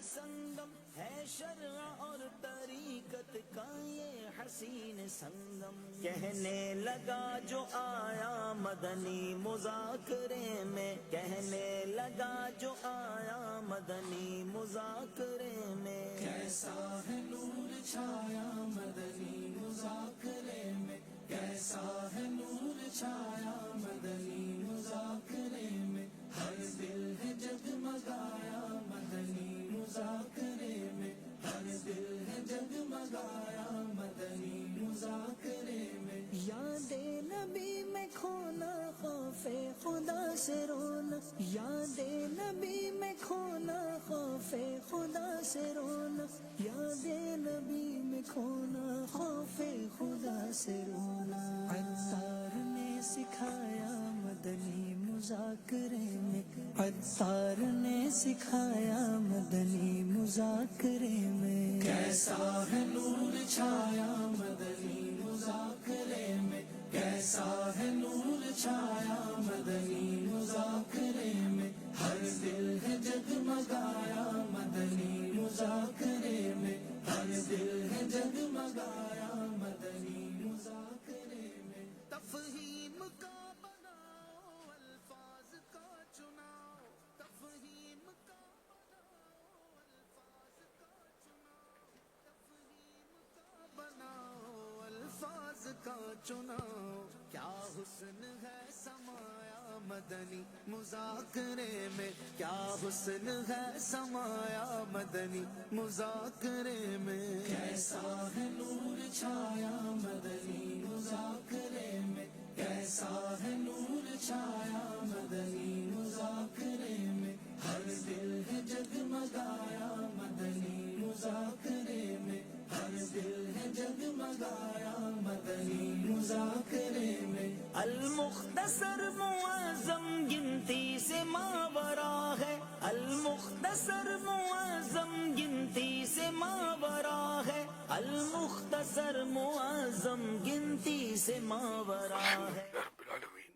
سنگم ہے شرع اور طریقت کا یہ حسین سنگم. کہنے لگا جو آیا مدنی مذاکرے میں، کہنے لگا جو آیا مدنی مذاکرے میں، کیسا ہے نور چھایا مدنی مذاکرے میں، کیسا ہے نور چھایا مدنی مذاکرے میں، ہر دل ہے جگمگایا مدنی مذاکرے میں، ہر دل ہے جگمگایا مدنی مذاکرے میں. یاد نبی میں کھونا خوف خدا سے رونا، یاد نبی میں کھونا خوف خدا سے رونا، یاد نبی میں کھونا خوف خدا سے رونا. عطار نے سکھایا مدنی مذاکرے میں، عطار نے سکھایا مدنی مذاکرے میں. کیسا ہے نور چھایا مدنی مذاکرے میں، کیسا ہے نور چھایا مدنی مذاکرے میں، ہر دل ہے جگمگایا مدنی مذاکرے میں، ہر دل ہے جگمگایا مدنی مذاکرے میں. تفہیم کا بناؤ الفاظ کا چناؤ، تفہیم کا بناؤ الفاظ کا چناؤ، تفہیم کا بناؤ الفاظ کا چناؤ. کیا حسن ہے سمایا مدنی مذاکرے میں، کیا حسن ہے سمایا مدنی مذاکرے میں. کیسا ہے نور چھایا مدنی مذاکرے میں، کیسا ہے نور چھایا مدنی مذاکرے میں، ہر دل ہے جگمگایا مدنی مذاکرے میں، ہر دل ہے جگمگایا مدنی مذاکرے میں. المختصر معظم گنتی سے ماورا ہے، المختصر معظم گنتی سے ماورا ہے، المختصر معظم گنتی سے ماورا ہے. رب العالمین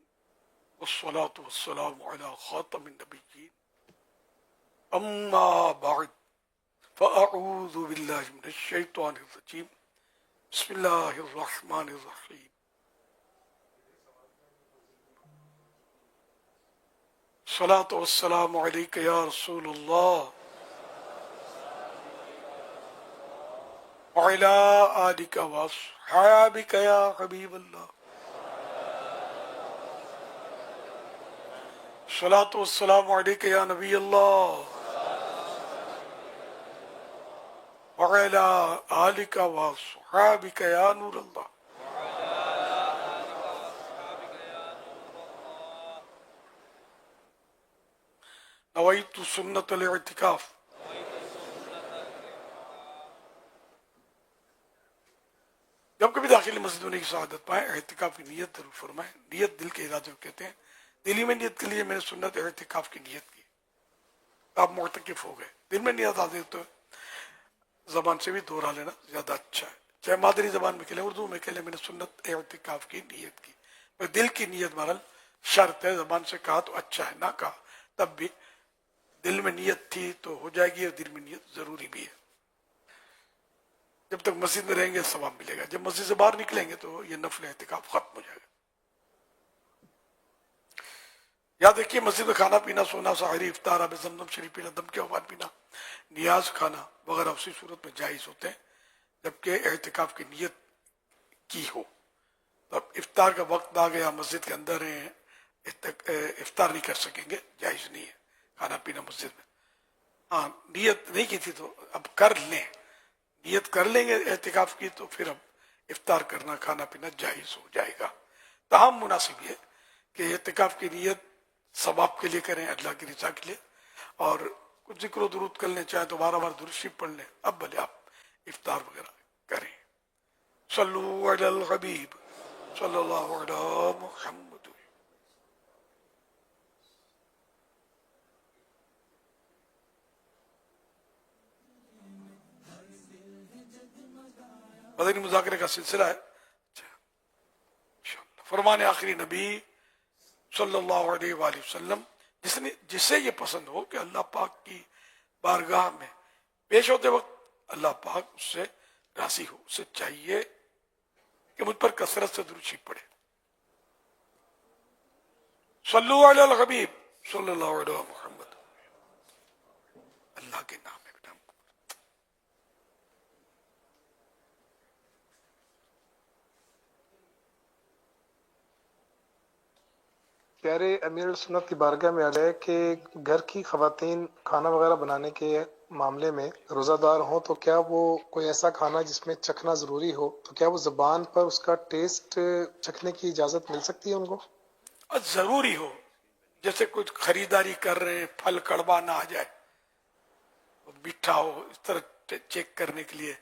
والصلاة والسلام على خاتم النبیین اما بعد فاعوذ باللہ من الشیطان الرجیم بسم اللہ الرحمن الرحیم. الصلاة والسلام علیک یا رسول اللہ وعلی آلک واصحابک یا حبیب اللہ. الصلاة والسلام علیک یا نبی اللہ وعلی آلک واصحابک یا نور اللہ. نویت سنت الاعتکاف. جب کبھی داخل مسجد ہونے کی سعادت پائیں اعتکاف کی نیت ضرور فرمائیں. نیت دل کے ارادے کو کہتے ہیں. دلی میں نیت کے لیے میں نے سنت اعتکاف کی نیت کی، آپ معتکف ہو گئے. دل میں نیت آ دے تو زبان سے بھی دہرا لینا زیادہ اچھا ہے، چاہے مادری زبان میں کہلیں اردو میں کہلیں میں نے سنت اعتکاف کی نیت کی. پر دل کی نیت بہرحال شرط ہے. زبان سے کہا تو اچھا ہے، نہ کہا تب بھی دل میں نیت تھی تو ہو جائے گی، اور دل میں نیت ضروری بھی ہے. جب تک مسجد میں رہیں گے ثواب ملے گا، جب مسجد سے باہر نکلیں گے تو یہ نفل اعتکاف ختم ہو جائے گا. یاد رکھیے مسجد میں کھانا پینا، سونا، سحری، افطار، آب زمزم شریف پینا، دم کے بعد پینا، نیاز کھانا وغیرہ اسی صورت میں جائز ہوتے ہیں جبکہ اعتکاف کی نیت کی ہو. اب افطار کا وقت آ گیا، مسجد کے اندر ہیں، افطار نہیں کر سکیں گے، جائز نہیں ہے کھانا پینا مسجد میں. ہاں نیت نہیں کی تھی تو اب کر لیں، نیت کر لیں گے اعتکاف کی تو پھر اب افطار کرنا کھانا پینا جائز ہو جائے گا. تاہم مناسب یہ کہ اعتکاف کی نیت ثواب کے لیے کریں، اللہ کی رضا کے لیے، اور کچھ ذکر و درود کر لیں، چاہے تو بار بار درود شریف پڑھ لیں. اب بھلے آپ افطار وغیرہ کریں. صلو علی الحبیب صلی اللہ علی محمد. مدنی مذاکرے کا سلسلہ ہے. فرمان آخری نبی صلی اللہ علیہ وآلہ وسلم، جسے یہ پسند ہو کہ اللہ پاک کی بارگاہ میں پیش ہوتے وقت اللہ پاک اس سے راضی ہو، اسے چاہیے کہ مجھ پر کثرت سے درود شریف پڑھے. صلو علی الحبیب صلی اللہ علیہ محمد. اللہ کے نام ہے بیٹا. پیارے امیر السنت کی بارگاہ میں آ جائے کہ گھر کی خواتین کھانا وغیرہ بنانے کے معاملے میں روزہ دار ہوں تو کیا وہ کوئی ایسا کھانا جس میں چکھنا ضروری ہو تو کیا وہ زبان پر اس کا ٹیسٹ چکھنے کی اجازت مل سکتی ہے ان کو؟ اور ضروری ہو، جیسے کچھ خریداری کر رہے ہیں، پھل کڑوا نہ آ جائے، میٹھا ہو، اس طرح چیک کرنے کے لیے.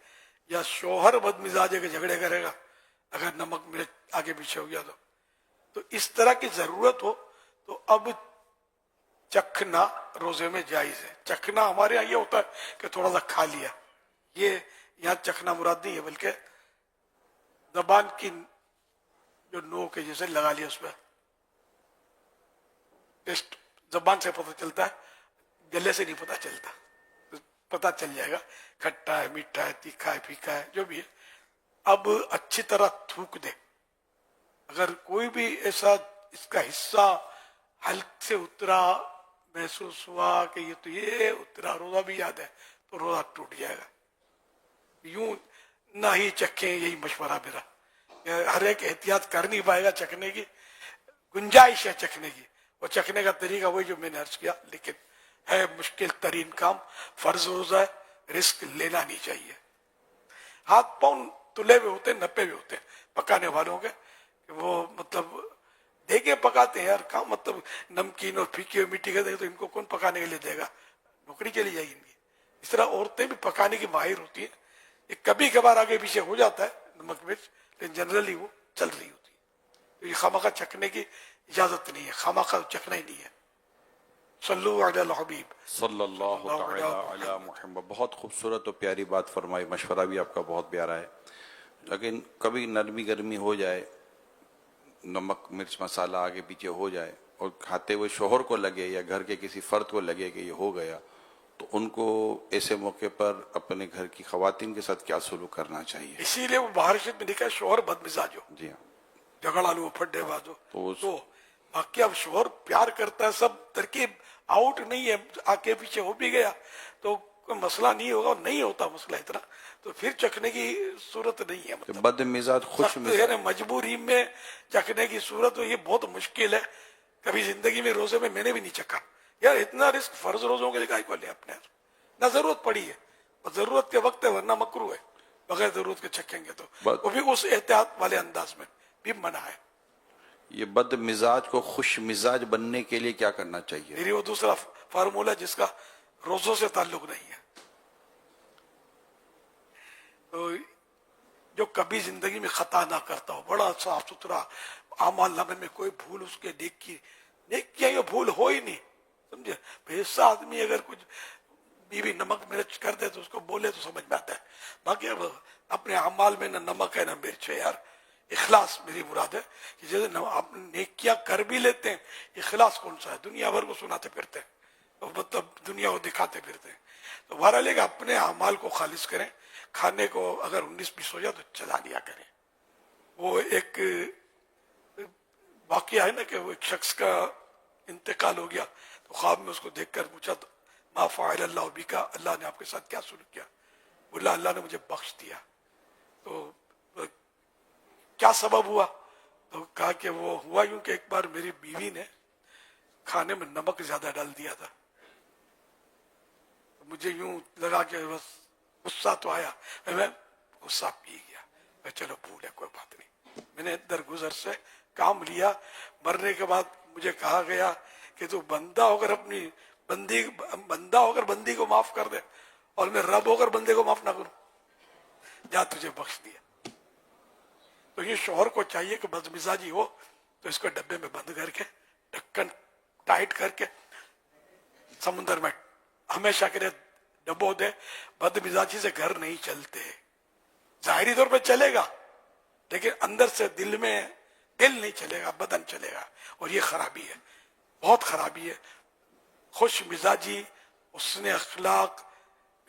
یا شوہر بد مزاج ہے کہ جھگڑے کرے گا اگر نمک مرچ آگے پیچھے ہو گیا تو اس طرح کی ضرورت ہو تو اب چکھنا روزے میں جائز ہے. چکھنا ہمارے یہاں یہ ہوتا ہے کہ تھوڑا سا کھا لیا، یہ یہاں چکھنا مراد نہیں ہے، بلکہ زبان کی جو نوک ہے جیسے لگا لیا اس پہ ٹیسٹ زبان سے پتہ چلتا ہے، گلے سے نہیں پتہ چلتا. پتہ چل جائے گا کھٹا ہے، میٹھا ہے، تیکھا ہے، پھیکا ہے، جو بھی ہے. اب اچھی طرح تھوک دے. اگر کوئی بھی ایسا اس کا حصہ حلق سے اترا محسوس ہوا کہ یہ اترا، روزہ بھی یاد ہے، تو روزہ ٹوٹ جائے گا. یوں نہ ہی چکھیں، یہی مشورہ میرا. ہر ایک احتیاط کر نہیں پائے گا، چکھنے کی گنجائش ہے چکھنے کی، اور چکھنے کا طریقہ وہی جو میں نے عرض کیا، لیکن ہے مشکل ترین کام. فرض روزہ ہے، رسک لینا نہیں چاہیے. ہاتھ پاؤں تلے ہوئے ہوتے ہیں، نپے ہوئے ہوتے ہیں پکانے والوں کے، کہ وہ مطلب دیکھے پکاتے ہیں یار. کہاں مطلب نمکین اور پھیکی اور میٹھی کا دے تو ان کو کون پکانے کے لیے دے گا، نوکری چلی جائے گی ان کی. اس طرح عورتیں بھی پکانے کی ماہر ہوتی ہیں. یہ کبھی کبھار آگے پیچھے ہو جاتا ہے نمک مرچ، لیکن جنرلی وہ چل رہی ہوتی ہے. تو یہ خامخواہ چکھنے کی اجازت نہیں ہے، خامخواہ چکھنا ہی نہیں ہے. صلو علی الحبیب صلی اللہ تعالی علی محمد. بہت خوبصورت اور پیاری بات فرمائی، مشورہ بھی آپ کا بہت پیارا ہے. لیکن کبھی نرمی گرمی ہو جائے، نمک مرچ مسالہ آگے پیچھے ہو جائے اور کھاتے ہوئے شوہر کو لگے یا گھر کے کسی فرد کو لگے کہ یہ ہو گیا، تو ان کو ایسے موقع پر اپنے گھر کی خواتین کے ساتھ کیا سلوک کرنا چاہیے؟ اسی لیے وہ باہر میں لکھا ہے شوہر بد مزاج ہو، جی ہاں. جھگڑا لو، پھڈے باز ہو. تو تو باقی اب شوہر پیار کرتا ہے، سب ترکیب آؤٹ نہیں ہے، آگے پیچھے ہو بھی گیا تو کوئی مسئلہ نہیں ہوگا، اور نہیں ہوتا مسئلہ اتنا، تو پھر چکھنے کی صورت نہیں ہے. مطلب بد مزاج خوش سخت مزاج، یعنی مجبوری میں چکھنے کی صورت ہو، یہ بہت مشکل ہے. کبھی زندگی میں روزے میں نے بھی نہیں چکھا یار. اتنا رسک فرض روزوں کے لئے کو لے اپنے نہ ضرورت پڑی ہے، اور ضرورت کے وقت ہے، ورنہ مکروہ ہے. بغیر ضرورت کے چکھیں گے تو وہ بھی اس احتیاط والے انداز میں بھی منع ہے. یہ بد مزاج کو خوش مزاج بننے کے لیے کیا کرنا چاہیے؟ میری وہ دوسرا فارمولہ جس کا روزوں سے تعلق نہیں ہے. تو جو کبھی زندگی میں خطا نہ کرتا ہو، بڑا صاف ستھرا اعمال نامے میں کوئی بھول اس کے نیکیاں یہ بھول ہو ہی نہیں، سمجھے. ایسا آدمی اگر کچھ بیوی نمک مرچ کر دے تو اس کو بولے تو سمجھ میں آتا ہے. باقی اب اپنے اعمال میں نہ نمک ہے نہ مرچ ہے یار. اخلاص میری مراد ہے کہ جیسے آپ نیکیاں کر بھی لیتے ہیں، اخلاص کون سا ہے؟ دنیا بھر کو سناتے پھرتے ہیں، مطلب دنیا کو دکھاتے پھرتے ہیں. تو بہرحال لے کہ اپنے اعمال کو خالص کریں. کھانے کو اگر 19-20 ہو جائے تو چلا دیا کریں. وہ ایک واقعہ ہے نا کہ وہ ایک شخص کا انتقال ہو گیا تو خواب میں اس کو دیکھ کر پوچھا تو ما فعل اللہ بکا، اللہ نے آپ کے ساتھ کیا سلوک کیا؟ بولا اللہ نے مجھے بخش دیا. تو کیا سبب ہوا؟ تو کہا کہ وہ ہوا یوں کہ ایک بار میری بیوی نے کھانے میں نمک زیادہ ڈال دیا تھا. مجھے یوں لگا کہ بس غصہ تو آیا، میں غصہ پی گیا. میں چلو بھول ہے، کوئی بات نہیں. میں نے درگزر سے کام لیا. مرنے کے بعد مجھے کہا گیا کہ تو بندہ ہو کر بندی کو معاف کر دے، اور میں رب ہو کر بندے کو معاف نہ کروں. جا تجھے بخش دیا. تو یہ شوہر کو چاہیے کہ بد مزاجی ہو تو اس کو ڈبے میں بند کر کے ڈھکن ٹائٹ کر کے سمندر میں ہمیشہ کے لیے ڈبو دے. بد مزاجی سے گھر نہیں چلتے. ظاہری طور پہ چلے گا لیکن اندر سے دل نہیں چلے گا، بدن چلے گا، اور یہ خرابی ہے، بہت خرابی ہے. خوش مزاجی، حسن اخلاق،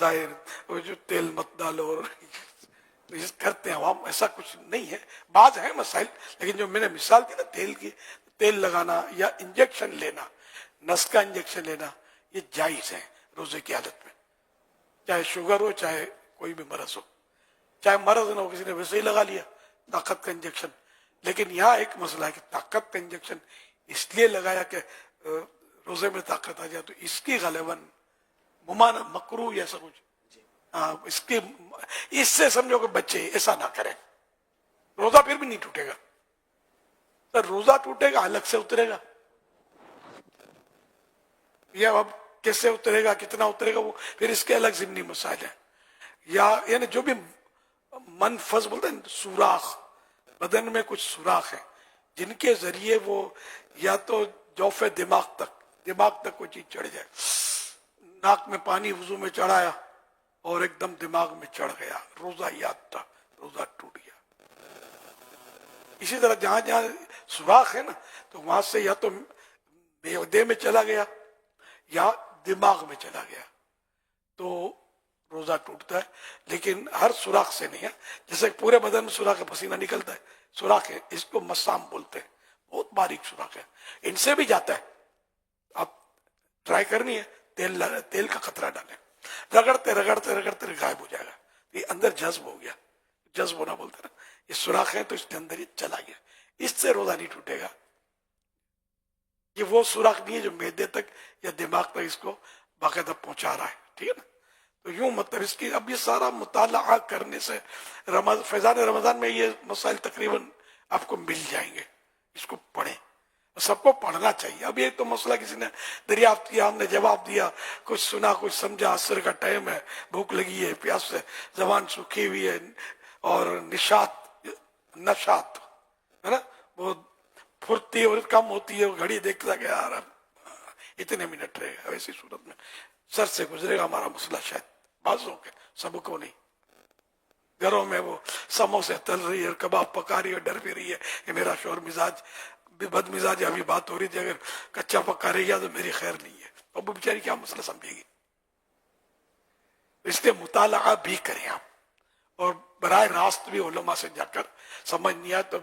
ظاہر وہ جو تیل مت ڈالو اور کرتے ہیں عوام، ایسا کچھ نہیں ہے. بعض ہیں مسائل، لیکن جو میں نے مثال دی نا تیل کی، تیل لگانا یا انجیکشن لینا، نس کا انجیکشن لینا، یہ جائز ہے روزے کی حالت میں، چاہے شوگر ہو چاہے کوئی بھی مرض ہو. چاہے مرض نہ ہو، کسی نے ویسے ہی لگا لیا طاقت کا انجیکشن. لیکن یہاں ایک مسئلہ ہے کہ طاقت کا انجیکشن اس لیے لگایا کہ روزے میں طاقت آ جائے، تو اس کی غالباً ممانع مکروہ یا ایسا کچھ، اس سے سمجھو کہ بچے ایسا نہ کریں. روزہ پھر بھی نہیں ٹوٹے گا، تو روزہ ٹوٹے گا الگ سے اترے گا، یا اب کیسے اترے گا کتنا اترے گا وہ پھر اس کے الگ ضمنی مسائل ہیں. یا یعنی جو بھی منفذ بولتے ہیں سوراخ، بدن میں کچھ سوراخ ہیں جن کے ذریعے وہ یا تو جوف دماغ تک کوئی چیز چڑھ جائے، ناک میں پانی وضو میں چڑھایا اور ایک دم دماغ میں چڑھ گیا، روزہ یاد تھا، روزہ ٹوٹ گیا. اسی طرح جہاں جہاں سوراخ ہے نا، تو وہاں سے یا تو معدے میں چلا گیا یا دماغ میں چلا گیا تو روزہ ٹوٹتا ہے. لیکن ہر سوراخ سے نہیں ہے، جیسے پورے بدن میں سوراخ ہے، پسینہ نکلتا ہے، سوراخ ہے، اس کو مسام بولتے ہیں، بہت باریک سوراخ ہے، ان سے بھی جاتا ہے. آپ ٹرائی کرنی ہے، تیل کا قطرہ ڈالیں، رگڑتے رگڑتے رگڑتے غائب ہو جائے گا. یہ اندر جذب ہو گیا، جذب ہونا بولتے ہیں نا، یہ سوراخ ہے تو اس کے اندر یہ چلا گیا، اس سے روزہ نہیں ٹوٹے گا. یہ وہ سوراخ نہیں ہے جو معدے تک یا دماغ تک اس کو باقاعدہ پہنچا رہا ہے. ٹھیک ہے نا؟ تو یوں مطلب اس کی اب یہ سارا مطالعہ کرنے سے فیضان رمضان میں یہ مسائل تقریباً آپ کو مل جائیں گے. اس کو پڑھیں، سب کو پڑھنا چاہیے. اب یہ تو مسئلہ کسی نے دریافت کیا، ہم نے جواب دیا، کچھ سنا کچھ سمجھا، عصر کا ٹائم ہے، بھوک لگی ہے، پیاس سے زبان سوکھی ہوئی ہے، اور نشاط ہے نا، وہ پھرتی اور کم ہوتی ہے، وہ گھڑی دیکھتا کہ یار اتنے منٹ رہے گا. ایسی صورت میں سر سے گزرے گا ہمارا مسئلہ، شاید بعضوں کے، سب کو نہیں. گھروں میں وہ سموسے تل رہی ہے، کباب پکا رہی ہے، ڈر بھی رہی ہے کہ میرا شوہر مزاج بد مزاج، ابھی بات ہو رہی تھی، اگر کچا پکا رہی ہے تو میری خیر نہیں ہے. اب وہ بیچاری کیا مسئلہ سمجھے گی؟ اس لیے مطالعہ بھی کریں آپ، اور براہ راست بھی علماء سے جا کر سمجھ نہیں آئے تو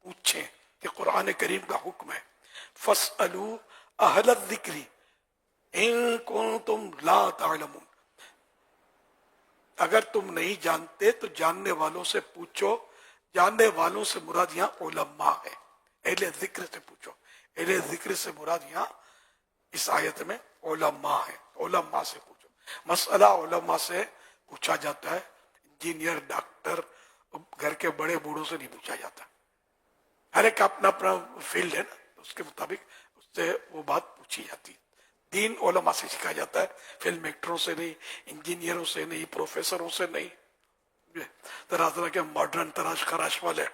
پوچھیں کہ قرآن کریم کا حکم ہے فَاسْأَلُوا أَهْلَ الذِّكْرِ إِن كُنتُمْ لَا تَعْلَمُونَ. اگر تم نہیں جانتے تو جاننے والوں سے پوچھو. جاننے والوں سے مراد یہاں علماء ہے، اہل ذکر سے پوچھو. اہل ذکر سے مراد یہاں اس آیت میں علماء ہے، علماء سے پوچھو. مسئلہ علماء سے پوچھا جاتا ہے، انجینئر، ڈاکٹر، گھر کے بڑے بوڑھوں سے نہیں پوچھا جاتا. ہر ایک اپنا اپنا فیلڈ ہے نا، اس کے مطابق اس سے وہ بات پوچھی جاتی ہے. دین علماء سے سکھا جاتا ہے، فلم ایکٹروں سے نہیں، انجینئروں سے نہیں، پروفیسروں سے نہیں، طرح طرح کے ماڈرن تراش خراش والے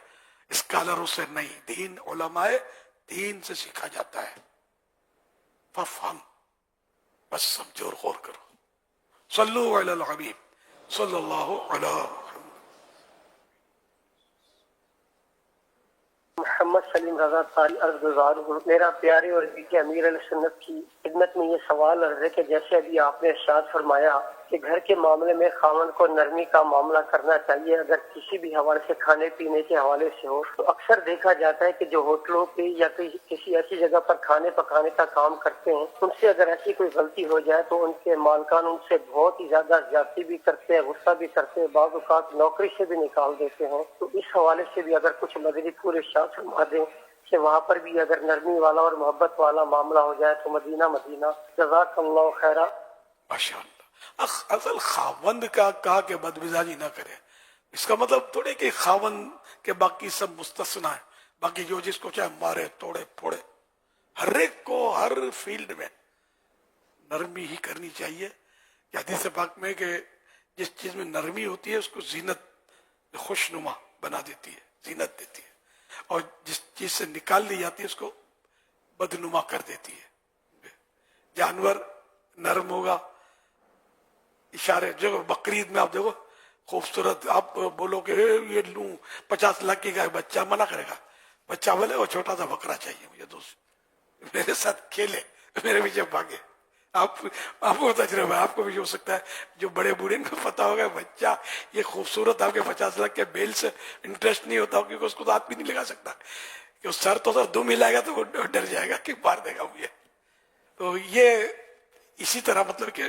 اسکالروں سے نہیں. دین علماء دین سے سیکھا جاتا ہے. ففہم، بس سمجھو اور غور کرو. صلو علی الحبیب صلی اللہ علیہ محمد سلیم رضا تعالی عرض گزار ہوں. میرا پیارے اور بیٹے امیر علیہ سنت کی خدمت میں یہ سوال عرض ہے کہ جیسے ابھی آپ نے ارشاد فرمایا کہ گھر کے معاملے میں خاوند کو نرمی کا معاملہ کرنا چاہیے اگر کسی بھی حوالے سے، کھانے پینے کے حوالے سے ہو، تو اکثر دیکھا جاتا ہے کہ جو ہوٹلوں پہ یا کسی ایسی جگہ پر کھانے پکانے کا کام کرتے ہیں، ان سے اگر ایسی کوئی غلطی ہو جائے تو ان کے مالکان ان سے بہت ہی زیادہ زیادتی بھی کرتے ہیں، غصہ بھی کرتے ہیں، بعض اوقات نوکری سے بھی نکال دیتے ہیں. تو اس حوالے سے بھی اگر کچھ مدنی پور ارشاد فرما دیں کہ وہاں پر بھی اگر نرمی والا اور محبت والا معاملہ ہو جائے تو مدینہ. جزاک اللہ خیرہ. ماشاء اللہ. اصل خاوند کا کہا کہ بدمزاجی نہ کرے، اس کا مطلب تھوڑے کہ خاوند کے باقی سب مستثنا ہے، باقی جو جس کو چاہے مارے توڑے پھوڑے. ہر ایک کو ہر فیلڈ میں نرمی ہی کرنی چاہیے. کہ حدیث پاک میں کہ جس چیز میں نرمی ہوتی ہے اس کو زینت خوشنما بنا دیتی ہے، زینت دیتی ہے، اور جس چیز سے نکال دی جاتی ہے اس کو بدنما کر دیتی ہے. جانور نرم ہوگا، اشارے جو بقرعید میں آپ دیکھو خوبصورت، آپ بولو کہ یہ لوں 50 لاکھ کی گائے، بچہ منع کرے گا. بچہ بولے وہ چھوٹا سا بکرا چاہیے مجھے، دوست میرے ساتھ کھیلے، میرے پیچھے بھاگے. آپ کو تجربہ ہے، آپ کو بھی ہو سکتا ہے، جو بڑے بوڑھے ان کو پتا ہوگا بچہ یہ خوبصورت آپ کے 50 لاکھ کے بیل سے انٹرسٹ نہیں ہوتا، کیونکہ اس کو تو ہاتھ بھی نہیں لگا سکتا، کہ سر تو دم ہلائے گا تو وہ ڈر جائے گا کہ مار دے گا مجھے. تو یہ اسی طرح مطلب کہ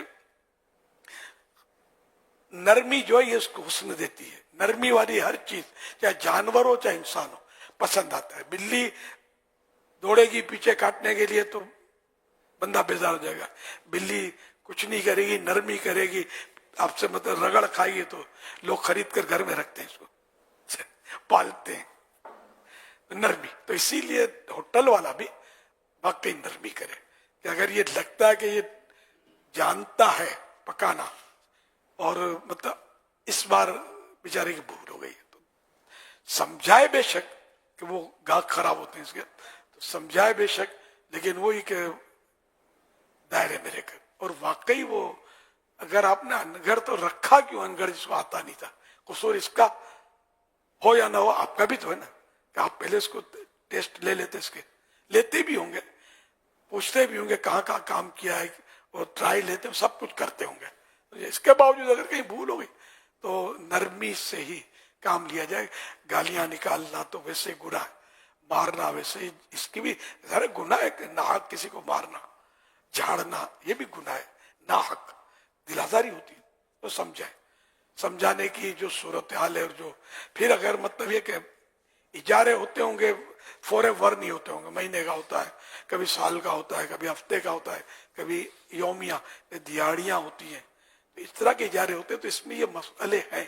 نرمی جو ہے یہ اس کو حسن دیتی ہے. نرمی والی ہر چیز چاہے جانور ہو چاہے انسان ہو پسند آتا ہے. بلی دوڑے گی پیچھے کاٹنے کے لیے تو بندہ بیزار ہو جائے گا. بلی کچھ نہیں کرے گی، نرمی کرے گی، آپ سے مطلب رگڑ کھائے گی تو لوگ خرید کر گھر میں رکھتے ہیں، اس کو پالتے ہیں. نرمی تو اسی لیے ہوٹل والا بھی واقعی نرمی کرے کہ اگر یہ لگتا ہے کہ یہ جانتا ہے پکانا اور مطلب اس بار بیچارے کی بھول ہو گئی تو سمجھائے بے شک کہ وہ گاہک خراب ہوتے ہیں اس کے، تو سمجھائے بے شک، لیکن وہی کہ دائرے میں رہ کر. اور واقعی وہ اگر آپ نے انگڑ تو رکھا کیوں، انگڑ جس کو آتا نہیں تھا، قصور اس کا ہو یا نہ ہو آپ کا بھی تو ہے نا کہ آپ پہلے اس کو ٹیسٹ لے لیتے، اس کے لیتے بھی ہوں گے، پوچھتے بھی ہوں گے کہاں کہاں کام کیا ہے، اور ٹرائی لیتے ہیں، سب کچھ کرتے ہوں گے. اس کے باوجود اگر کہیں بھول ہو گئی تو نرمی سے ہی کام لیا جائے. گالیاں نکالنا تو ویسے گناہ ہے، مارنا ویسے ہی اس کی بھی ذرا گناہ ہے کہ ناحق کسی کو مارنا جھاڑنا یہ بھی گناہ ہے، ناحق دل آزاری ہوتی ہے. تو سمجھانے کی جو صورتحال ہے، اور جو پھر اگر مطلب یہ کہ اجارے ہوتے ہوں گے فور ایور نہیں ہوتے ہوں گے، مہینے کا ہوتا ہے، کبھی سال کا ہوتا ہے، کبھی ہفتے کا ہوتا ہے، کبھی یومیہ دیہاڑیاں ہوتی ہیں، اس طرح کے اجارے ہوتے ہیں. تو اس میں یہ مسئلے ہیں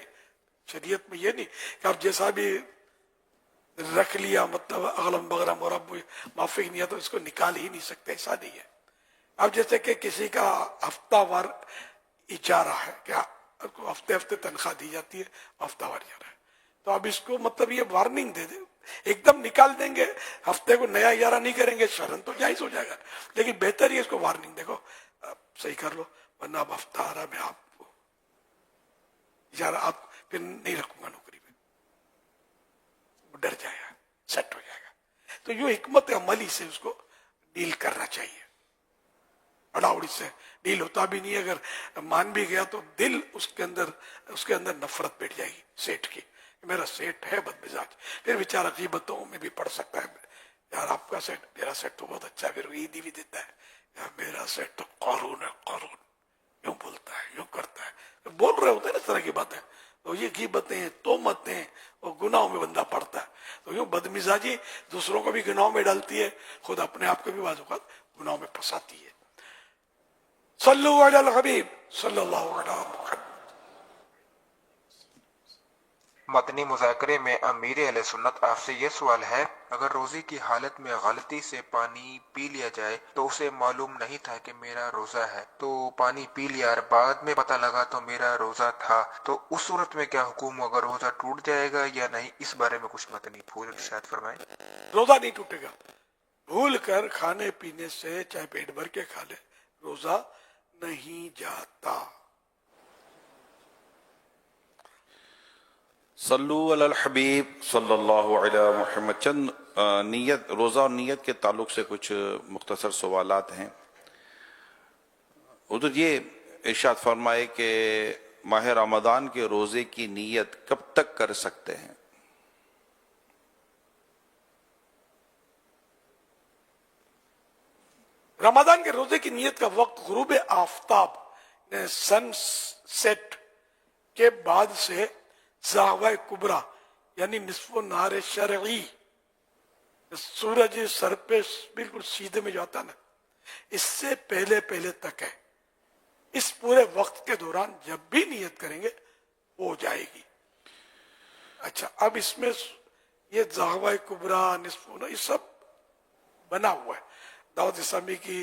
شریعت میں. یہ نہیں کہ آپ جیسا بھی رکھ لیا مطلب اغلم بغرم اور اب موافق نہیں ہے تو اس کو نکال ہی نہیں سکتے، ایسا نہیں ہے. اب جیسے کہ کسی کا ہفتہ وار اجارہ ہے، کیا ہفتے ہفتے تنخواہ دی جاتی ہے، ہفتہ وار اجارہ ہے، تو اب اس کو مطلب یہ وارننگ دے دے، ایک دم نکال دیں گے، ہفتے کو نیا اجارہ نہیں کریں گے، شرن تو جائز ہو جائے گا، لیکن بہتر یہ اس کو وارننگ دیکھو صحیح کر لو، ورنہ اب ہفتہ آ رہا میں آپ کو اجارہ آپ پھر نہیں رکھوں گا نوکری میں، وہ ڈر جائے گا، سیٹ ہو جائے گا. تو یہ حکمت عملی سے اس کو ڈیل کرنا چاہیے. اڑاوڑی سے ڈیل ہوتا بھی نہیں. اگر مان بھی گیا تو دل اس کے اندر نفرت بیٹھ جائے گی سیٹ کی، میرا سیٹ ہے بد مزاج، پھر بیچارہ غیبتوں میں بھی پڑ سکتا ہے، یار آپ کا سیٹ، میرا سیٹ تو بہت اچھا ہے، پھر عیدی بھی دیتا ہے، یار میرا سیٹ تو قارون ہے، قارون یوں بولتا ہے، یوں کرتا ہے، بول رہے ہوتے ہیں اس طرح کی باتیں. تو یہ غیبتیں، تہمتیں اور گناہوں میں بندہ پڑتا ہے. تو یوں بد مزاجی دوسروں کو بھی گناہوں میں ڈالتی ہے، خود اپنے آپ کو بھی بعض اوقات گناہوں میں پھنساتی ہے. صلو علی الحبیب صلی اللہ علیہ وسلم. مدنی مذاکرے میں امیر اہل سنت آپ سے یہ سوال ہے، اگر روزے کی حالت میں غلطی سے پانی پی لیا جائے تو اسے معلوم نہیں تھا کہ میرا روزہ ہے، تو پانی پی لیا اور بعد میں پتہ لگا تو میرا روزہ تھا، تو اس صورت میں کیا حکم ہوگا، روزہ ٹوٹ جائے گا یا نہیں؟ اس بارے میں کچھ مدنی پھول ارشاد فرمائیں. روزہ نہیں ٹوٹے گا. بھول کر کھانے پینے سے چاہے پیٹ بھر کے کھا لے، روزہ نہیں جاتا. صلو علی الحبیب صلی اللہ علیہ محمد. چند نیت، روزہ اور نیت کے تعلق سے کچھ مختصر سوالات ہیں. حضور یہ ارشاد فرمائے کہ ماہ رمضان کے روزے کی نیت کب تک کر سکتے ہیں؟ رمضان کے روزے کی نیت کا وقت غروب آفتاب سن سیٹ کے بعد سے زاوہ کبرا یعنی نصف نہار شرعی، سورج سر پہ بالکل سیدھے میں جو آتا نا، اس سے پہلے پہلے تک ہے. اس پورے وقت کے دوران جب بھی نیت کریں گے ہو جائے گی. اچھا، اب اس میں یہ زاوہ کبرا، نصف نہار، یہ سب بنا ہوا ہے دعوت اسلامی کی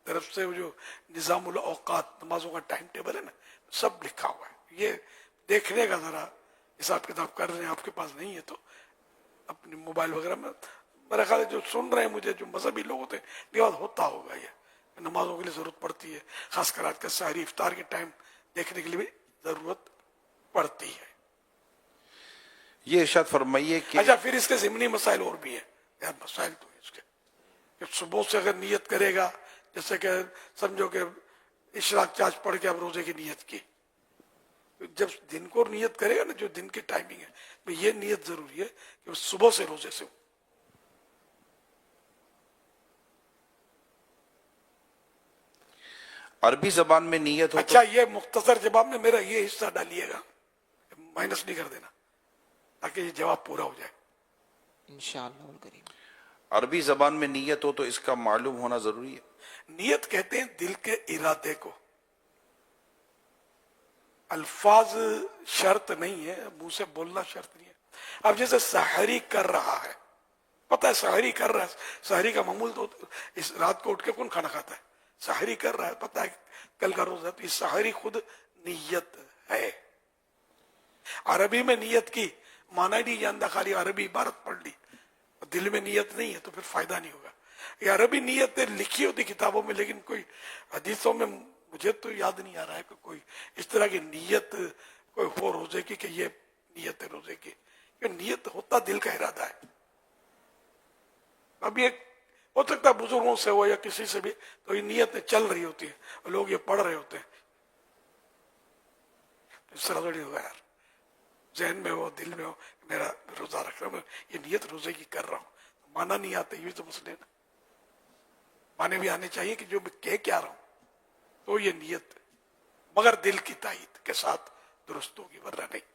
طرف سے. وہ جو نظام الاوقات، نمازوں کا ٹائم ٹیبل ہے نا، سب لکھا ہوا ہے. یہ دیکھنے کا ذرا حساب کتاب کر رہے ہیں، آپ کے پاس نہیں ہے تو اپنے موبائل وغیرہ میں، میرا خیال ہے جو سن رہے ہیں مجھے، جو مذہبی لوگ ہوتے ہیں، لحاظ ہوتا ہوگا. یہ نمازوں کے لیے ضرورت پڑتی ہے، خاص کر آج کا سحری افطار کے ٹائم دیکھنے کے لیے بھی ضرورت پڑتی ہے. یہ ارشاد فرمائیے کہ اچھا، پھر اس کے ضمنی مسائل اور بھی ہیں. یار مسائل تو ہیں اس کے کہ صبح سے اگر نیت کرے گا جیسے کہ سمجھو کہ اشراق چاش پڑھ کے اب روزے کی نیت کی، جب دن کو نیت کرے گا نا، جو دن کی ٹائمنگ ہے، تو یہ نیت ضروری ہے کہ وہ صبح سے روزے سے ہو. عربی زبان میں نیت ہو اچھا، یہ مختصر جواب میں میرا یہ حصہ ڈالیے گا، مائنس نہیں کر دینا، تاکہ یہ جواب پورا ہو جائے. انشاءاللہ الکریم. عربی زبان میں نیت ہو تو اس کا معلوم ہونا ضروری ہے. نیت کہتے ہیں دل کے ارادے کو، الفاظ شرط نہیں ہے، منہ سے بولنا شرط نہیں ہے. اب جیسے سحری کر رہا ہے، پتہ ہے سحری کر رہا ہے، سحری کا معمول تو اس رات کو اٹھ کے کون کھانا کھاتا ہے؟ سحری کر رہا ہے، پتہ ہے کل کا روزہ ہے، تو یہ سحری خود نیت ہے. عربی میں نیت کی مانا ہی نہیں جانتا، خالی عربی عبارت پڑھ لی، دل میں نیت نہیں ہے تو پھر فائدہ نہیں ہوگا. یہ عربی نیت لکھی ہوتی کتابوں میں، لیکن کوئی حدیثوں میں مجھے تو یاد نہیں آ رہا ہے کہ کوئی اس طرح کی نیت کوئی ہو روزے کی کہ یہ نیت ہے روزے کی. کہ نیت ہوتا دل کا ارادہ ہے. ابھی ایک ہو سکتا ہے بزرگوں سے ہو یا کسی سے بھی، تو یہ نیت چل رہی ہوتی ہے، لوگ یہ پڑھ رہے ہوتے ہیں، اس طرح تھوڑی ہوگا یار، ذہن میں ہو دل میں ہو میرا روزہ رکھ رہا ہوں، یہ نیت روزے کی کر رہا ہوں. مانا نہیں آتا، یہ تو مسئلہ ہے نا. مانے بھی آنے چاہیے کہ جو میں کہہ کیا رہا ہوں تو یہ نیت، مگر دل کی تائید کے ساتھ درست ہوگی، ورنہ نہیں.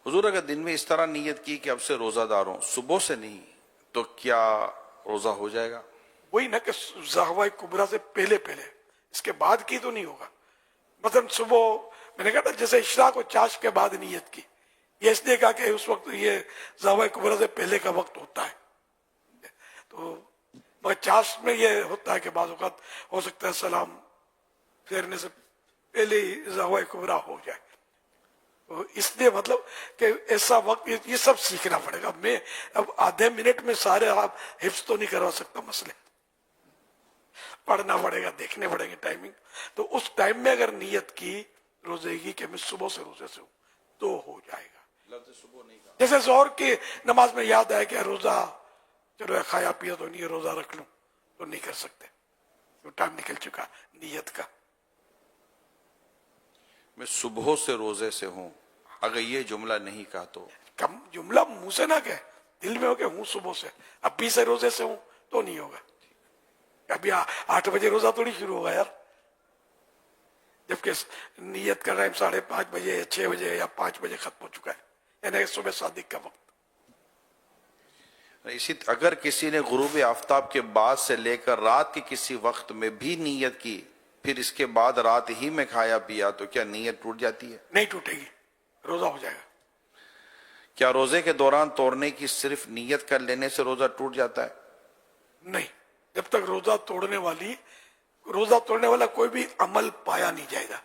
حضور اگر دن میں اس طرح نیت کی کہ اب سے روزہ دار ہوں، صبح سے نہیں، تو کیا روزہ ہو جائے گا؟ وہی نا کہ زہوہ کبریٰ سے پہلے اس کے بعد کی تو نہیں ہوگا. مثلا صبح میں نے کہا تھا جیسے اشراق و چاش کے بعد نیت کی، یہ اس لیے کہا کہ اس وقت یہ زہوہ کبریٰ سے پہلے کا وقت ہوتا ہے. تو مگر چاش میں یہ ہوتا ہے کہ بعض اوقات ہو سکتا ہے سلام پھیرنے سے پہلے ہی زہوہ کبریٰ ہو جائے. تو اس لیے مطلب کہ ایسا وقت یہ سب سیکھنا پڑے گا. میں اب آدھے منٹ میں سارے آپ حفظ تو نہیں کروا سکتا، مسئلے پڑھنا پڑے گا، دیکھنے پڑیں گے ٹائمنگ. تو اس ٹائم میں اگر نیت کی روزے کی کہ میں صبح سے روزے سے ہوں تو ہو جائے گا. جیسے ظہر کی نماز میں یاد آئے کہ روزہ چلو کھایا پیا تو نہیں، روزہ رکھ لوں، تو نہیں کر سکتے، تو ٹائم نکل چکا نیت کا. میں صبح سے روزے سے ہوں، اگر یہ جملہ نہیں کہا تو کم جملہ منہ سے نہ کہے، دل میں ہو کہ ہوں صبح سے، اب بھی سے روزے سے ہوں تو نہیں ہوگا. ابھی 8 بجے روزہ تھوڑی شروع ہوگا یار، جبکہ نیت کا ٹائم 5:30 بجے 6 بجے یا 5 بجے ختم ہو چکا ہے، یعنی صبح صادق کا وقت. اگر کسی نے غروب آفتاب کے بعد سے لے کر رات کے کسی وقت میں بھی نیت کی، پھر اس کے بعد رات ہی میں کھایا پیا، تو کیا نیت ٹوٹ جاتی ہے؟ نہیں ٹوٹے گی، روزہ ہو جائے گا. کیا روزے کے دوران توڑنے کی صرف نیت کر لینے سے روزہ ٹوٹ جاتا ہے؟ نہیں، جب تک روزہ توڑنے والا کوئی بھی عمل پایا نہیں جائے گا.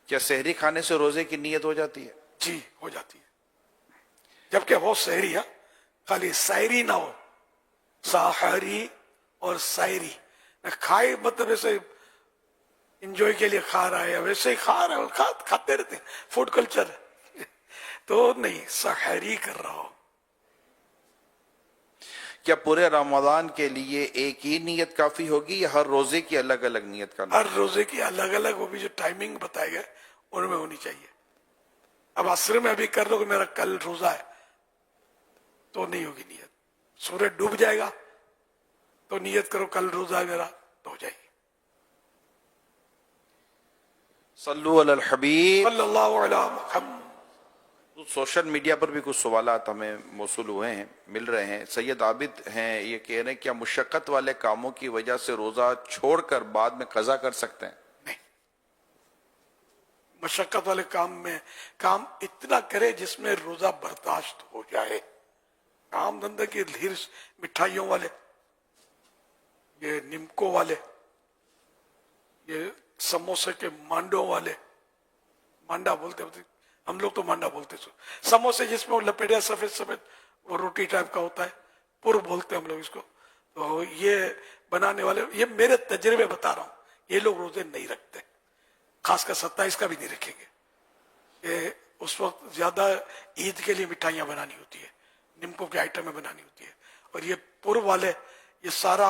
کیا سحری کھانے سے روزے کی نیت ہو جاتی ہے؟ جی ہو جاتی ہے، جبکہ ہو سحری، خالی سائری نہ ہو، ساحری اور سائری کھائے مطلب ایسے انجوائے کے لیے کھا رہا ہے، ویسے ہی کھا رہا ہے، کھاتے رہتے ہیں، فوڈ کلچر تو نہیں، سحری کر رہا ہو. کیا پورے رمضان کے لیے ایک ہی نیت کافی ہوگی یا ہر روزے کی الگ الگ نیت کرنا؟ ہر روزے کی الگ الگ، وہ بھی جو ٹائمنگ بتائے گئے ان میں ہونی چاہیے. اب عصر میں ابھی کر لو کہ میرا کل روزہ ہے تو نہیں ہوگی نیت. سورج ڈوب جائے گا تو نیت کرو کل روزہ ہے میرا، تو ہو جائے گی. صلو علی الحبیب. صلی اللہ علیہ محمد. سوشل میڈیا پر بھی کچھ سوالات ہمیں موصول ہوئے ہیں، مل رہے ہیں. سید عابد ہیں، یہ کہہ رہے ہیں کیا مشقت والے کاموں کی وجہ سے روزہ چھوڑ کر بعد میں قضا کر سکتے ہیں؟ نہیں، مشقت والے کام میں کام اتنا کرے جس میں روزہ برداشت ہو جائے. کام دھندے کی ہرس، مٹھائیوں والے، یہ نمکوں والے، یہ سموسے کے مانڈوں والے، مانڈا بولتے ہوتے ہم لوگ تو مانڈا بولتے، سموسے جس میں وہ لپیٹے سفید سفید وہ روٹی ٹائپ کا ہوتا ہے، پور بولتے ہم لوگ اس کو. تو یہ بنانے والے، یہ میرے تجربے بتا رہا ہوں، یہ لوگ روزے نہیں رکھتے، خاص کر 27 کا بھی نہیں رکھیں گے. یہ اس وقت زیادہ عید کے لیے مٹھائیاں بنانی ہوتی ہے، نمکوں کے آئٹمیں بنانی ہوتی ہے. اور یہ پور والے یہ سارا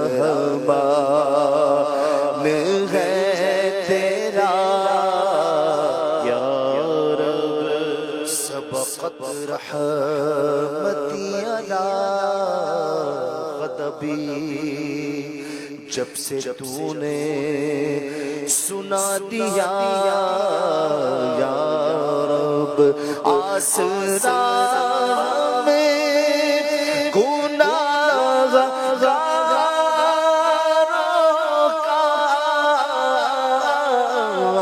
رحمان ہے تیرا یا رب سبقت رحمتی علی غضبی جب سے تو نے سنا دیا یا رب آسرا میں گناہگاروں کا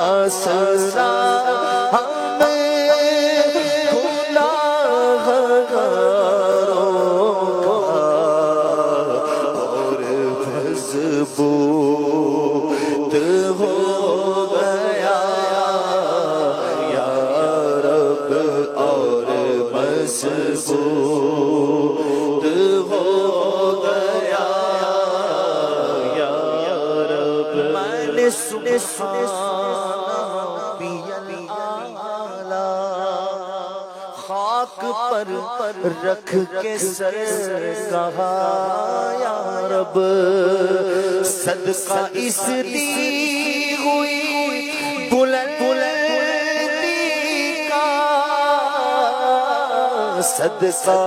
آسرا ہمیں گناہگاروں کا اور مضبوط ہو گیا یا رب اور مضبوط ہو گیا یا رب میں نے سبحان ربی الاعلی خاک پر رکھ کے سر کہا یا رب صدقہ اس دی ہوئی بلندی کا صدقہ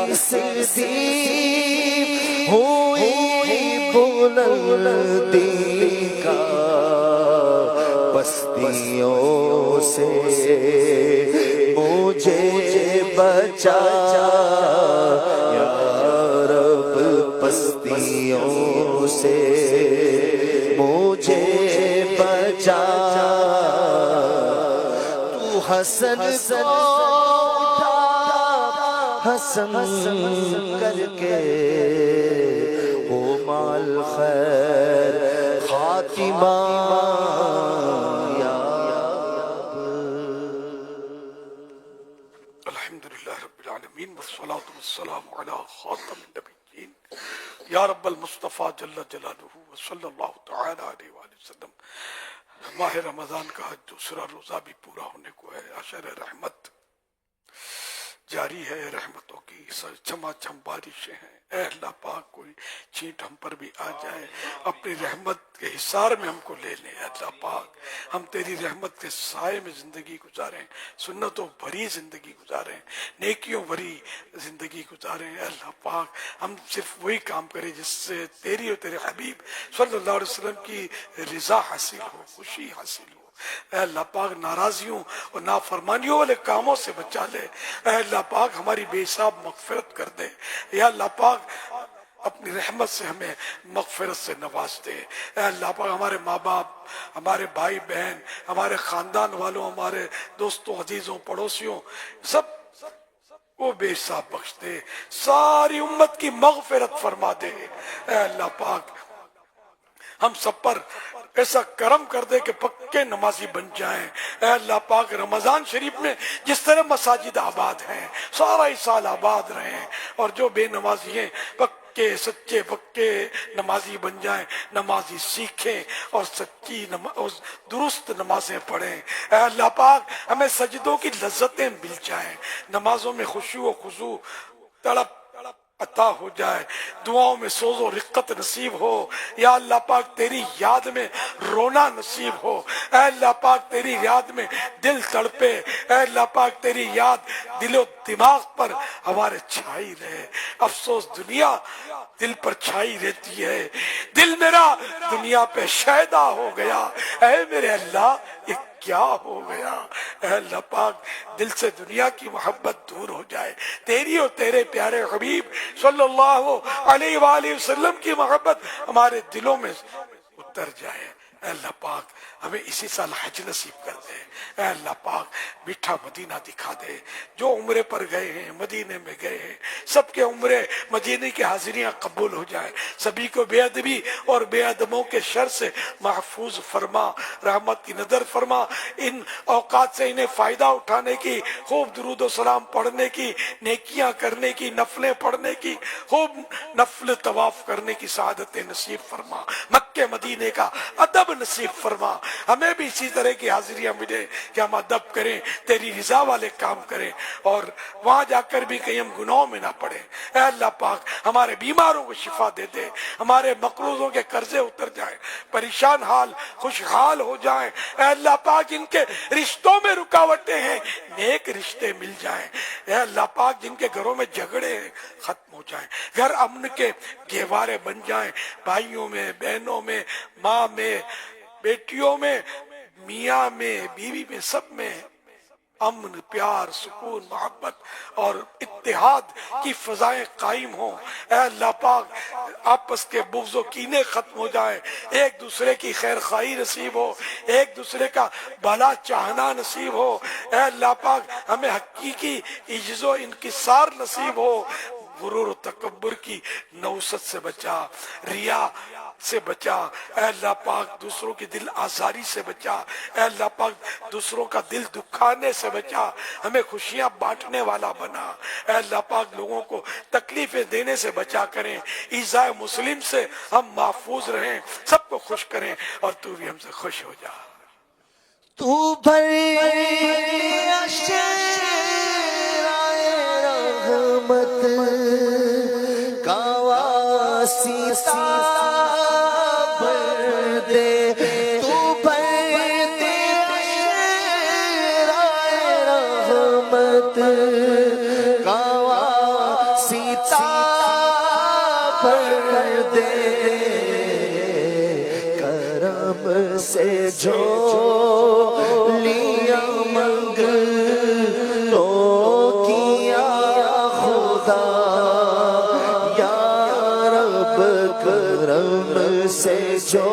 اس دی ہوئی بلندی کا پستیوں سے مجھے بچا یا رب پستیوں سے مجھے بچا تو حسن کو اٹھا حسن کر کے وہ مال خیر خاتمہ الحمدللہ رب العالمین والصلاة والسلام علی خاتم النبیین یا رب المصطفیٰ جل جلالہ وصلی اللہ تعالی علیہ وآلہ وسلم۔ ماہ رمضان کا دوسرا روزہ بھی پورا ہونے کو ہے، عشر رحمت جاری ہے، رحمتوں کی چھما چھم بارشیں ہیں۔ اے اللہ پاک کوئی چھینٹ ہم پر بھی آ جائے، اپنی رحمت کے حصار میں ہم کو لے لیں۔ اللہ پاک ہم تیری رحمت کے سائے میں زندگی گزاریں، سنتوں بھری زندگی گزاریں، نیکیوں بھری زندگی گزاریں۔ اے اللہ پاک ہم صرف وہی کام کریں جس سے تیری اور تیرے حبیب صلی اللہ علیہ وسلم کی رضا حاصل ہو، خوشی حاصل ہو۔ اے اللہ پاک ناراضیوں اور نافرمانیوں والے کاموں سے بچا لے۔ اے اللہ پاک ہماری بے حساب مغفرت کر دے۔ یا اللہ پاک اپنی رحمت سے ہمیں مغفرت سے نواز دے۔ اے اللہ پاک ہمارے ماں باپ، ہمارے بھائی بہن، ہمارے خاندان والوں، ہمارے دوستوں، عزیزوں، پڑوسیوں، سب وہ بے حساب بخش دے، ساری امت کی مغفرت فرما دے۔ اے اللہ پاک ہم سب پر ایسا کرم کر دے کہ پکے نمازی بن جائیں۔ اے اللہ پاک رمضان شریف میں جس طرح مساجد آباد ہیں، سارا ہی سال آباد رہیں، اور جو بے نمازی ہیں پکے سچے پکے نمازی بن جائیں، نمازی سیکھیں اور سچی درست نمازیں پڑھیں۔ اے اللہ پاک ہمیں سجدوں کی لذتیں مل جائیں، نمازوں میں خشوع و خضوع، تڑپ عطا ہو جائے، دعاؤں میں سوز و رقت نصیب ہو۔ یا اللہ پاک تیری یاد میں رونا نصیب ہو۔ اے اللہ پاک تیری یاد میں دل تڑپے۔ اے اللہ پاک تیری یاد دل و دماغ پر ہمارے چھائی رہے۔ افسوس دنیا دل پر چھائی رہتی ہے، دل میرا دنیا پہ شیدا ہو گیا۔ اے میرے اللہ یہ کیا ہو گیا؟ اے اللہ پاک دل سے دنیا کی محبت دور ہو جائے، تیری اور تیرے پیارے حبیب صلی اللہ علیہ وآلہ وسلم کی محبت ہمارے دلوں میں اتر جائے۔ اے اللہ پاک ہمیں اسی سال حج نصیب کر دے۔ اے اللہ پاک میٹھا مدینہ دکھا دے۔ جو عمرے پر گئے ہیں، مدینے میں گئے ہیں، سب کے عمرے مدینے کی حاضریاں قبول ہو جائیں، سبھی کو بے ادبی اور بے ادبوں کے شر سے محفوظ فرما، رحمت کی نظر فرما۔ ان اوقات سے انہیں فائدہ اٹھانے کی، خوب درود و سلام پڑھنے کی، نیکیاں کرنے کی، نفلیں پڑھنے کی، خوب نفل طواف کرنے کی سعادت نصیب فرما، مکہ مدینے کا ادب نصیب فرما۔ ہمیں بھی اسی طرح کی حاضریاں ملے کہ ہم ادب کریں، تیری رضا والے کام کریں، اور وہاں جا کر بھی کہیں ہم گناہوں میں نہ پڑیں۔ اے اللہ پاک ہمارے بیماروں کو شفا دے دے، ہمارے مقروضوں کے قرضے اتر جائیں، پریشان حال خوشحال ہو جائیں۔ اے اللہ پاک جن کے رشتوں میں رکاوٹیں ہیں نیک رشتے مل جائیں۔ اے اللہ پاک جن کے گھروں میں جھگڑے ہیں ختم ہو جائیں، گھر امن کے گہوارے بن جائیں، بھائیوں میں، بہنوں میں، ماں میں، بیٹیوں میں، میاں میں، بیوی میں، سب میں امن، پیار، سکون، محبت اور اتحاد کی فضائیں قائم ہوں۔ اے اللہ پاک آپس کے بغض و کینے ختم ہو جائیں، ایک دوسرے کی خیر خواہی نصیب ہو، ایک دوسرے کا بھلا چاہنا نصیب ہو۔ اے اللہ پاک ہمیں حقیقی عجز و انکسار نصیب ہو، غرور و تکبر کی نوست سے بچا، ریا سے بچا۔ اے اللہ پاک دوسروں کی دل آزاری سے بچا، اے اللہ پاک دوسروں کا دل دکھانے سے بچا، ہمیں خوشیاں بانٹنے والا بنا۔ اے اللہ پاک لوگوں کو تکلیفیں دینے سے بچا کریں، ایذائے مسلم سے ہم محفوظ رہیں، سب کو خوش کریں، اور تو بھی ہم سے خوش ہو جا۔ تو بھر رحمت کا واسطہ بھر دے، تو بھر دے رحمت کا واسطہ بھر دے، کرم سے جو لیا منگ تو کیا خدا، یا رب کرم سے جو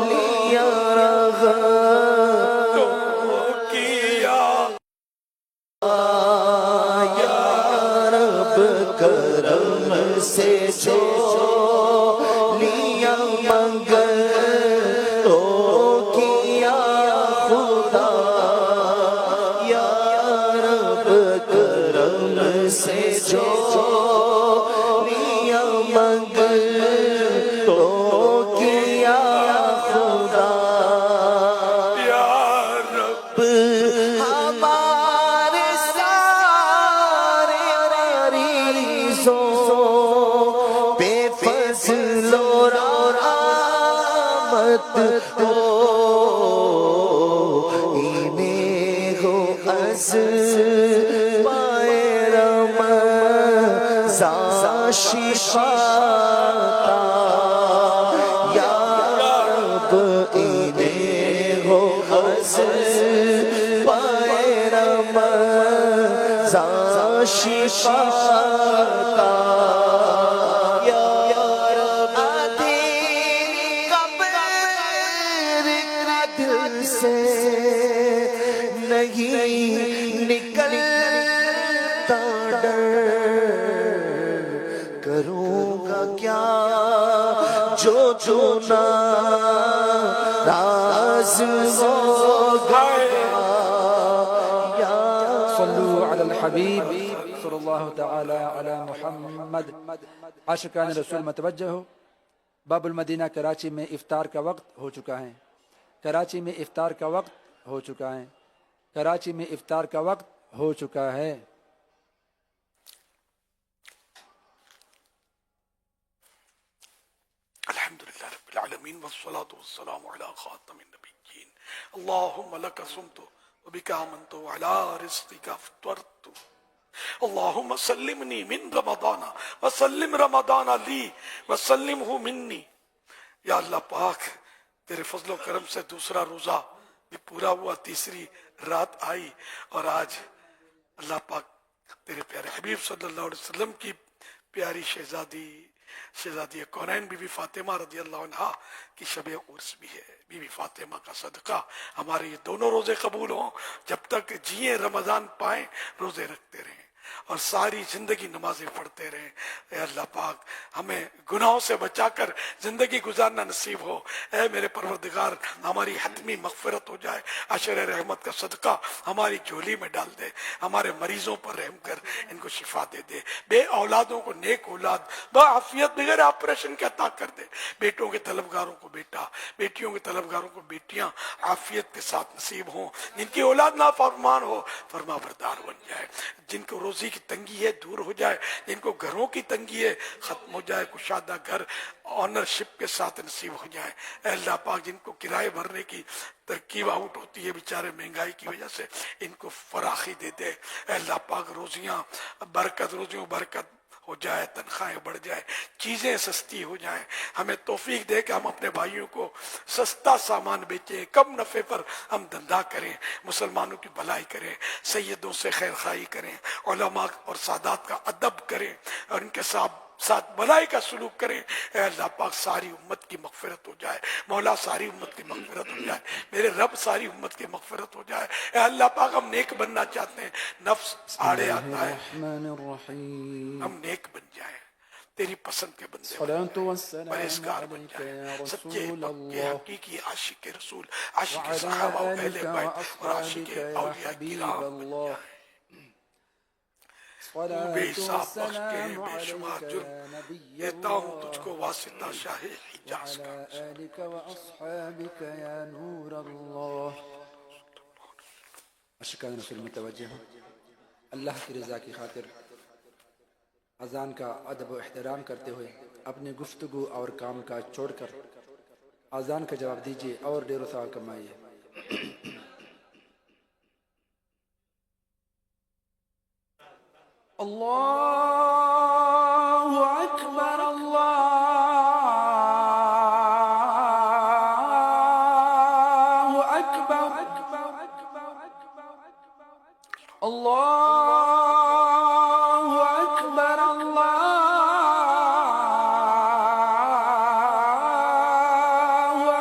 لیا تو کیا یا رب کرم سے جو لیا منگل تو کیا خدا، یا رب کرم سے جو لیا منگل تو کیا خدا، یا رب ہمارے سارے مریضوں پہ فضل و رحمت ہو، انہیں ہو از پائے رمضان شفا عطا، یا رب انہیں ہو از پائے رمضان شفا عطا، یا رب آدھی قبر کا دل سے نہیں نکلتا ڈر، کروں گا کیا جو ناراض ہوگا، صلوا علی الحبیب صلی اللہ تعالی علی محمد۔ عاشقان رسول متوجہ ہو، باب المدینہ کراچی میں افطار کا وقت ہو چکا ہے، کراچی میں افطار کا وقت ہو چکا ہے، کراچی میں افطار کا وقت ہو چکا ہے۔ الحمدللہ رب العالمین والصلاة والسلام علی خاتم النبیین، اللہم لک صمت وبک آمنت وعلی رزقک افطرت، اللہم سلمنی من رمضان وسلم رمضان لی وسلمہ منی۔ یا اللہ پاک تیرے فضل و کرم سے دوسرا روزہ بھی پورا ہوا، تیسری رات آئی، اور آج اللہ پاک تیرے پیارے حبیب صلی اللہ علیہ وسلم کی پیاری شہزادی کونین بی بی فاطمہ رضی اللہ عنہا کی شب عرس بھی ہے۔ بی بی فاطمہ کا صدقہ ہمارے یہ دونوں روزے قبول ہوں، جب تک جیئیں رمضان پائیں روزے رکھتے رہیں۔ اور ساری زندگی نمازیں پڑھتے رہیں. اے اللہ پاک ہمیں گناہوں سے بچا کر زندگی گزارنا نصیب ہو. اے میرے پروردگار ہماری حتمی مغفرت ہو جائے. عشر رحمت کا صدقہ ہماری جھولی میں ڈال دے. ہمارے مریضوں پر رحم کر ان کو شفا دے دے. بے اولادوں کو نیک اولاد بعافیت بغیر آپریشن کے عطا کر دے. بیٹوں کے طلبگاروں کو بیٹا, بیٹیوں کے طلبگاروں کو بیٹیاں عافیت کے ساتھ نصیب ہوں. جن کی اولاد نافرمان ہو فرما بردار بن جائے. جن کو روزی کی تنگی ہے دور ہو جائے. جن کو گھروں کی تنگی ہے ختم ہو جائے. کشادہ گھر آنرشپ کے ساتھ نصیب ہو جائے. اے اللہ پاک جن کو کرائے بھرنے کی ترکیب آؤٹ ہوتی ہے بیچارے مہنگائی کی وجہ سے, ان کو فراخی دے دے. اے اللہ پاک روزیوں برکت ہو جائے, تنخواہیں بڑھ جائے, چیزیں سستی ہو جائیں. ہمیں توفیق دے کہ ہم اپنے بھائیوں کو سستا سامان بیچیں, کم نفع پر ہم دھندا کریں, مسلمانوں کی بھلائی کریں, سیدوں سے خیر خواہی کریں, علماء اور سادات کا ادب کریں اور ان کے ساتھ بھلائی کا سلوک کریں. اے اللہ پاک ساری امت کی مغفرت ہو جائے. مولا ساری امت کی مغفرت ہو جائے. میرے رب ساری امت کی مغفرت ہو جائے. اے اللہ پاک ہم نیک بننا چاہتے ہیں, نفس آڑے آتا ہے, ہم نیک بن جائیں, تیری پسند کے بندے پرہیزگار بن جائیں, سچے پکے حقیقی عاشق رسول, عاشق صحابہ و اہل بیت اور عاشق اولیاء کرام بن جائیں. تو بے حساب بخش کے ہیں بے شمار جرم, دیتا ہوں تجھ کو واسطہ شاہ حجاز کا. عاشقان رسول متوجہ ہوں, اللہ کی رضا کی خاطر اذان کا ادب و احترام کرتے ہوئے اپنی گفتگو اور کام کاج چھوڑ کر اذان کا جواب دیجیے اور ڈیر و ثواب کمائیے. اللہ اکبر اللہ اکبر اللہ اکبر اللہ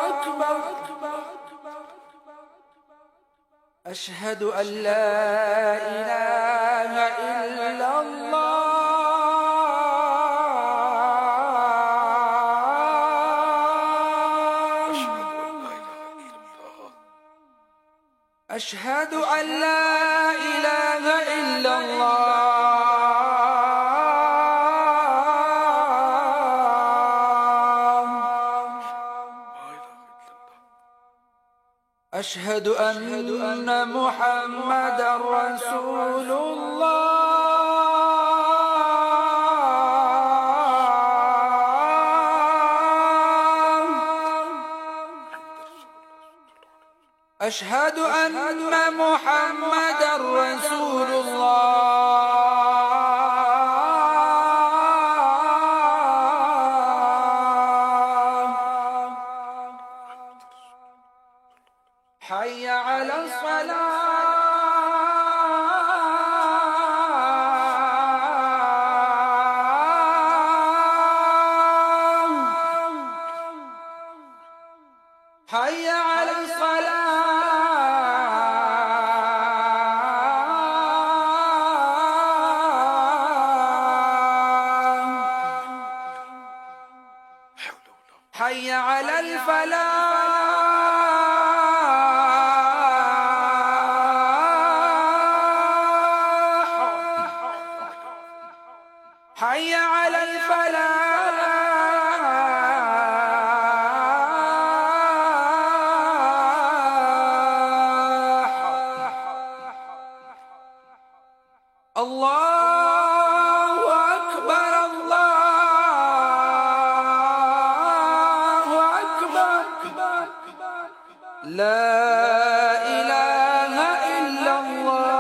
اکبر. اشہد ان لا الہ الا أشهد أن لا إله إلا الله. أشهد أن محمد رسول الله. أشهد أن محمد رسول الله. حي على الصلاة. حي على الصلاة. حي على الفلاح. حي على الفلاح. الله أكبر الله أكبر. لا إله إلا الله.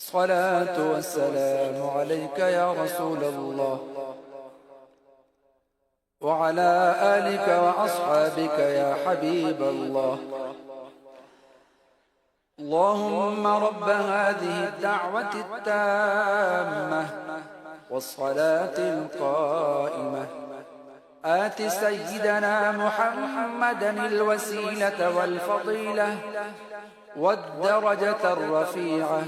الصلاة والسلام عليك يا رسول الله وعلى آلك وأصحابك يا حبيب الله. اللهم رب هذه الدعوة التامة والصلاة القائمة آت سيدنا محمدا الوسيلة والفضيلة والدرجة الرفيعة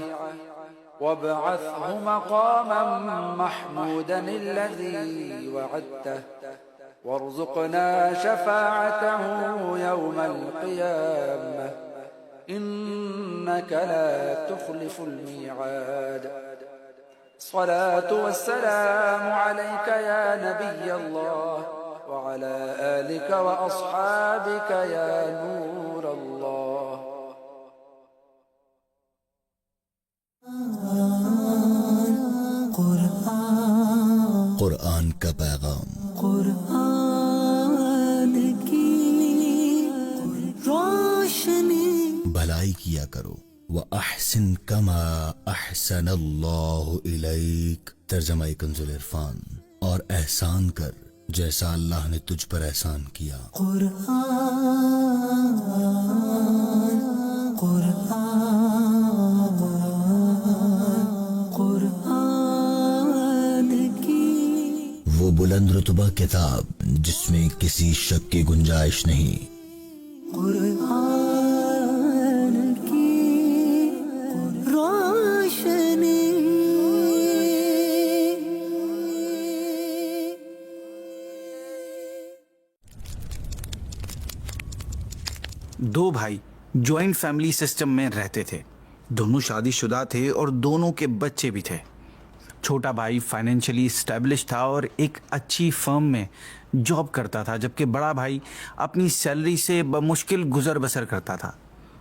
وابعثه مقاما محمودا الذي وعدته وارزقنا شفاعته يوم القيامة إنك لا تخلف الميعاد. الصلاة والسلام عليك يا نبي الله وعلى آلك وأصحابك يا نور الله. قرآن کا پیغام، قرآن کی روشنی، بھلائی کیا کرو، وَأَحْسِن كَمَا أَحْسَنَ اللَّهُ إِلَيْكَ، ترجمہ کنز العرفان، اور احسان کر جیسا اللہ نے تجھ پر احسان کیا. قرآن کی وہ بلند رتبہ کتاب جس میں کسی شک کی گنجائش نہیں. قرآن کی روشنی. دو بھائی جوائنٹ فیملی سسٹم میں رہتے تھے. دونوں شادی شدہ تھے اور دونوں کے بچے بھی تھے. چھوٹا بھائی فائنینشلی اسٹیبلش تھا اور ایک اچھی فرم میں جاب کرتا تھا، جبکہ بڑا بھائی اپنی سیلری سے بمشکل گزر بسر کرتا تھا.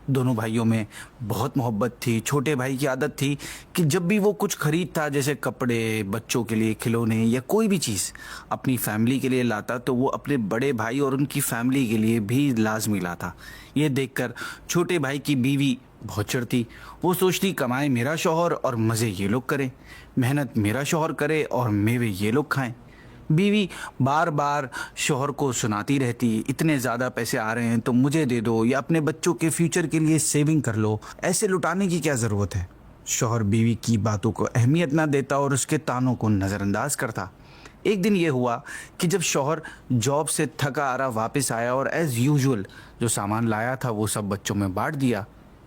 دونوں بھائیوں میں بہت محبت تھی. چھوٹے بھائی کی عادت تھی کہ جب بھی وہ کچھ خریدتا، جیسے کپڑے، بچوں کے لیے کھلونے یا کوئی بھی چیز اپنی فیملی کے لیے لاتا، تو وہ اپنے بڑے بھائی اور ان کی فیملی کے لیے بھی لازمی لاتا. یہ دیکھ کر چھوٹے بھائی کی بیوی بہت چڑھتی. وہ سوچتی کمائے میرا شوہر اور مزے یہ لوگ کریں، محنت میرا شوہر کرے اور میوے یہ لوگ کھائیں. بیوی بار بار شوہر کو سناتی رہتی، اتنے زیادہ پیسے آ رہے ہیں تو مجھے دے دو، یا اپنے بچوں کے فیوچر کے لیے سیونگ کر لو، ایسے لٹانے کی کیا ضرورت ہے. شوہر بیوی کی باتوں کو اہمیت نہ دیتا اور اس کے تانوں کو نظر انداز کرتا. ایک دن یہ ہوا کہ جب شوہر جاب سے تھکا آرا واپس آیا اور ایز یوزول جو سامان لایا تھا وہ سب بچوں میں بانٹ دیا.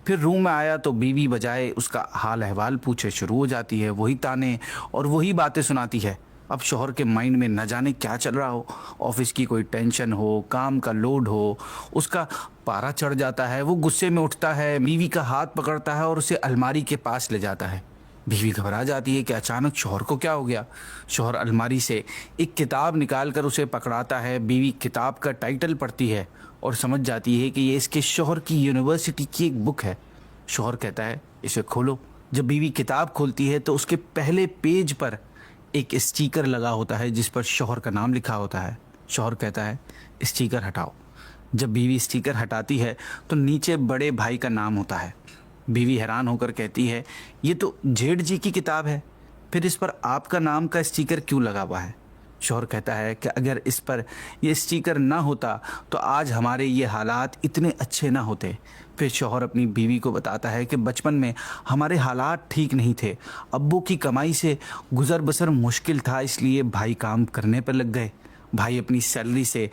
پھر روم میں آیا تو بیوی بجائے اس کا حال احوال پوچھے شروع ہو جاتی ہے، وہی تانے اور وہی باتیں سناتی ہے. اب شوہر کے مائنڈ میں نہ جانے کیا چل رہا ہو، آفس کی کوئی ٹینشن ہو، کام کا لوڈ ہو، اس کا پارا چڑھ جاتا ہے. وہ غصے میں اٹھتا ہے، بیوی کا ہاتھ پکڑتا ہے اور اسے الماری کے پاس لے جاتا ہے. بیوی گھبرا جاتی ہے کہ اچانک شوہر کو کیا ہو گیا. شوہر الماری سے ایک کتاب نکال کر اسے پکڑاتا ہے. بیوی کتاب کا ٹائٹل پڑھتی ہے اور سمجھ جاتی ہے کہ یہ اس کے شوہر کی یونیورسٹی کی ایک بک ہے. شوہر کہتا ہے اسے کھولو. جب بیوی کتاب کھولتی ہے تو اس کے پہلے پیج پر ایک اسٹیکر لگا ہوتا ہے جس پر شوہر کا نام لکھا ہوتا ہے. شوہر کہتا ہے اسٹیکر ہٹاؤ. جب بیوی اسٹیکر ہٹاتی ہے تو نیچے بڑے بھائی کا نام ہوتا ہے. بیوی حیران ہو کر کہتی ہے یہ تو جیٹھ جی کی کتاب ہے، پھر اس پر آپ کا نام کا اسٹیکر کیوں لگا ہوا ہے. شوہر کہتا ہے کہ اگر اس پر یہ اسٹیکر نہ ہوتا تو آج ہمارے یہ حالات اتنے اچھے نہ ہوتے. پھر شوہر اپنی بیوی کو بتاتا ہے کہ بچپن میں ہمارے حالات ٹھیک نہیں تھے، ابو کی کمائی سے گزر بسر مشکل تھا، اس لیے بھائی کام کرنے پر لگ گئے. بھائی اپنی سیلری سے